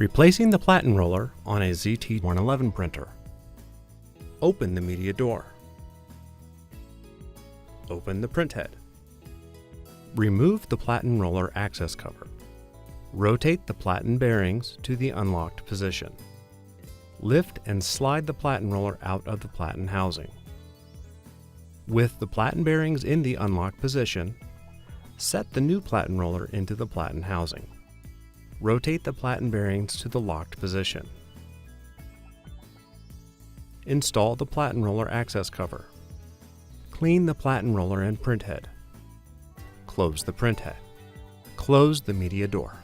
Replacing the Platen roller on a ZT111 printer. Open the media door. Open the printhead. Remove the Platen roller access cover. Rotate the Platen bearings to the unlocked position. Lift and slide the Platen roller out of the Platen housing. With the Platen bearings in the unlocked position, set the new Platen roller into the Platen housing. Rotate the Platen bearings to the locked position. Install the Platen roller access cover. Clean the Platen roller and printhead. Close the printhead. Close the media door.